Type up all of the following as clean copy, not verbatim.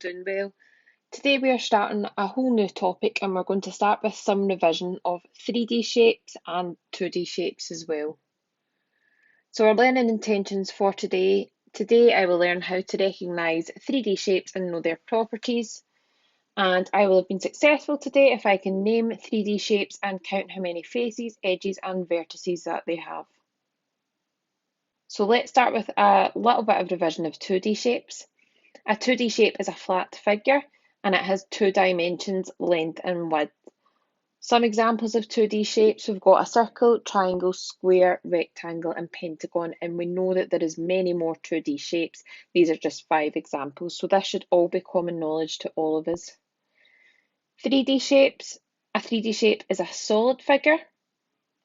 doing well. Today we are starting a whole new topic and we're going to start with some revision of 3D shapes and 2D shapes as well. So our learning intentions for today I will learn how to recognise 3D shapes and know their properties. And I will have been successful today if I can name 3D shapes and count how many faces, edges and vertices that they have. So let's start with a little bit of revision of 2D shapes. A 2D shape is a flat figure and it has two dimensions, length and width. Some examples of 2D shapes, we've got a circle, triangle, square, rectangle and pentagon, and we know that there is many more 2D shapes. These are just 5 examples, so this should all be common knowledge to all of us. 3D shapes. A 3D shape is a solid figure.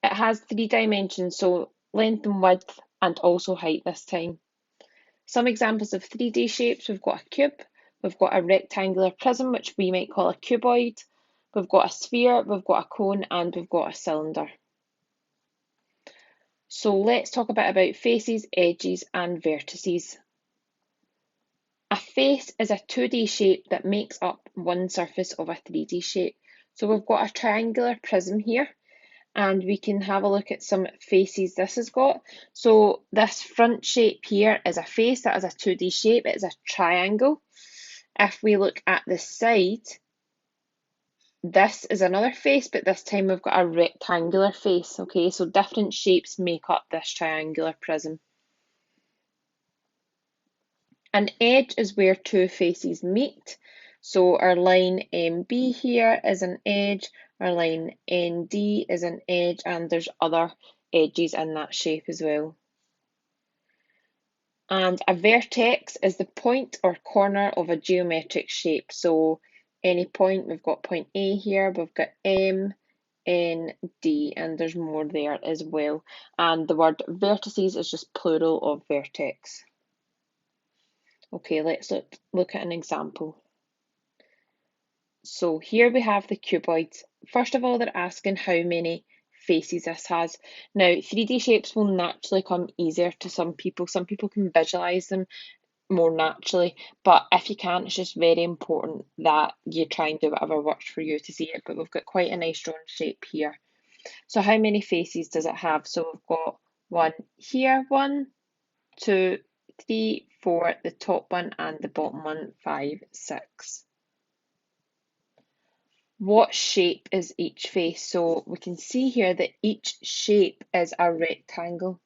It has 3 dimensions, so length and width and also height this time. Some examples of 3D shapes, we've got a cube, we've got a rectangular prism, which we might call a cuboid, we've got a sphere, we've got a cone, and we've got a cylinder. So let's talk a bit about faces, edges, and vertices. A face is a 2D shape that makes up one surface of a 3D shape. So we've got a triangular prism here, and we can have a look at some faces this has got. So this front shape here is a face, that is a 2D shape, it is a triangle. If we look at the side, this is another face, but this time we've got a rectangular face, okay? So different shapes make up this triangular prism. An edge is where two faces meet. So our line MB here is an edge, our line ND is an edge, and there's other edges in that shape as well. And a vertex is the point or corner of a geometric shape. So any point, we've got point A here, we've got M, N, D, and there's more there as well. And the word vertices is just plural of vertex. Okay, let's look at an example. So here we have the cuboids. First of all, they're asking how many faces this has. Now, 3D shapes will naturally come easier to some people. Some people can visualize them more naturally, but if you can't, it's just very important that you try and do whatever works for you to see it. But we've got quite a nice round shape here. So how many faces does it have? So we've got one here, 1, 2, 3, 4, the top one and the bottom one, 5, 6. What shape is each face? So we can see here that each shape is a rectangle.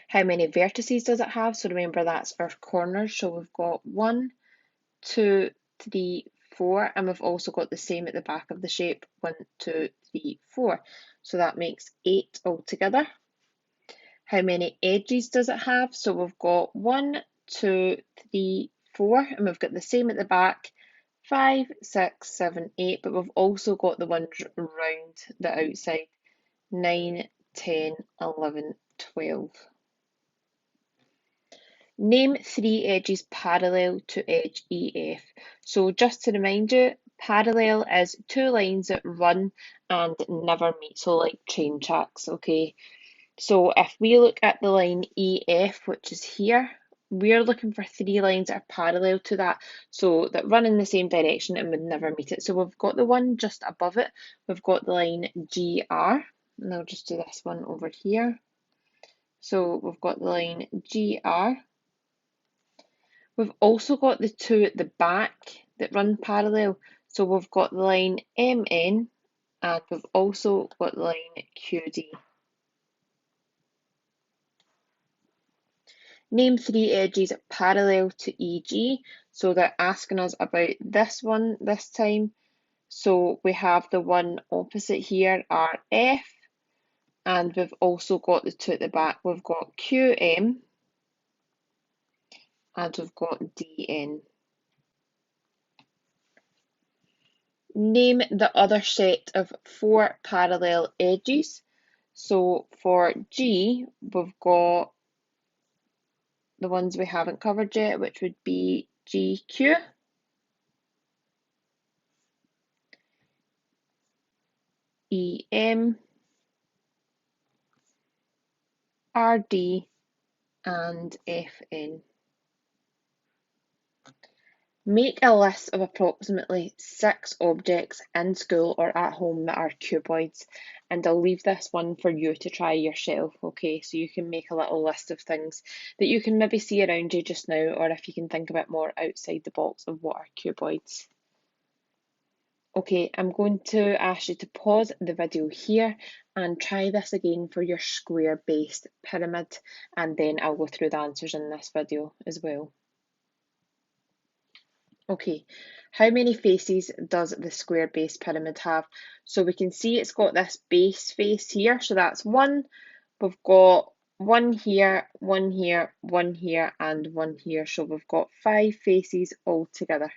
How many vertices does it have? So remember, that's our corners. So we've got 1, 2, 3, 4, and we've also got the same at the back of the shape, 1, 2, 3, 4. So that makes 8 altogether. How many edges does it have? So we've got 1, 2, 3, 4, and we've got the same at the back, 5, 6, 7, 8, but we've also got the ones round the outside, 9, 10, 11, 12. Name 3 edges parallel to edge EF. So just to remind you, parallel is 2 lines that run and never meet, so like train tracks, okay? So if we look at the line EF, which is here, we're looking for 3 lines that are parallel to that, so that run in the same direction and would never meet it. So we've got the one just above it, we've got the line GR, and I'll just do this one over here. So we've got the line GR. We've also got the 2 at the back that run parallel. So we've got the line MN and we've also got the line QD. Name 3 edges parallel to EG. So they're asking us about this one this time. So we have the one opposite here, RF, and we've also got the 2 at the back. We've got QM and we've got DN. Name the other set of 4 parallel edges. So for G, we've got the ones we haven't covered yet, which would be GQ, EM, RD, and FN. Make a list of approximately 6 objects in school or at home that are cuboids, and I'll leave this one for you to try yourself, okay? So you can make a little list of things that you can maybe see around you just now, or if you can think a bit more outside the box of what are cuboids. Okay, I'm going to ask you to pause the video here and try this again for your square-based pyramid, and then I'll go through the answers in this video as well. Okay, how many faces does the square base pyramid have? So we can see it's got this base face here, so that's one. We've got one here, one here, one here, and one here. So we've got 5 faces altogether.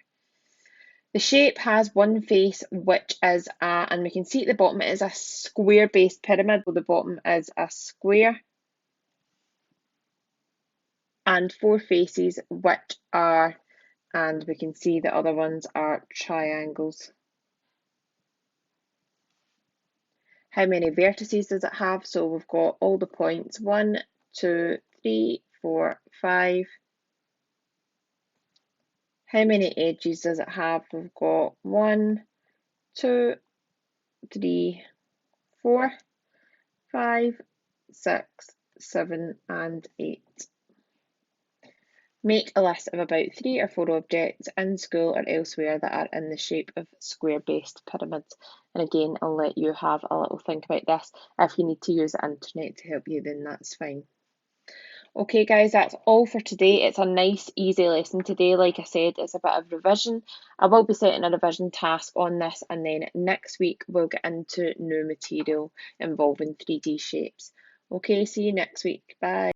The shape has one face, which is and we can see at the bottom it is a square based pyramid, so the bottom is a square, and 4 faces, which are, and we can see the other ones are triangles. How many vertices does it have? So we've got all the points, 1, 2, 3, 4, 5. How many edges does it have? We've got 1, 2, 3, 4, 5, 6, 7, and 8. Make a list of about 3 or 4 objects in school or elsewhere that are in the shape of square-based pyramids. And again, I'll let you have a little think about this. If you need to use the internet to help you, then that's fine. Okay guys, that's all for today. It's a nice easy lesson today. Like I said, it's a bit of revision. I will be setting a revision task on this, and then next week we'll get into new material involving 3D shapes. Okay, see you next week. Bye.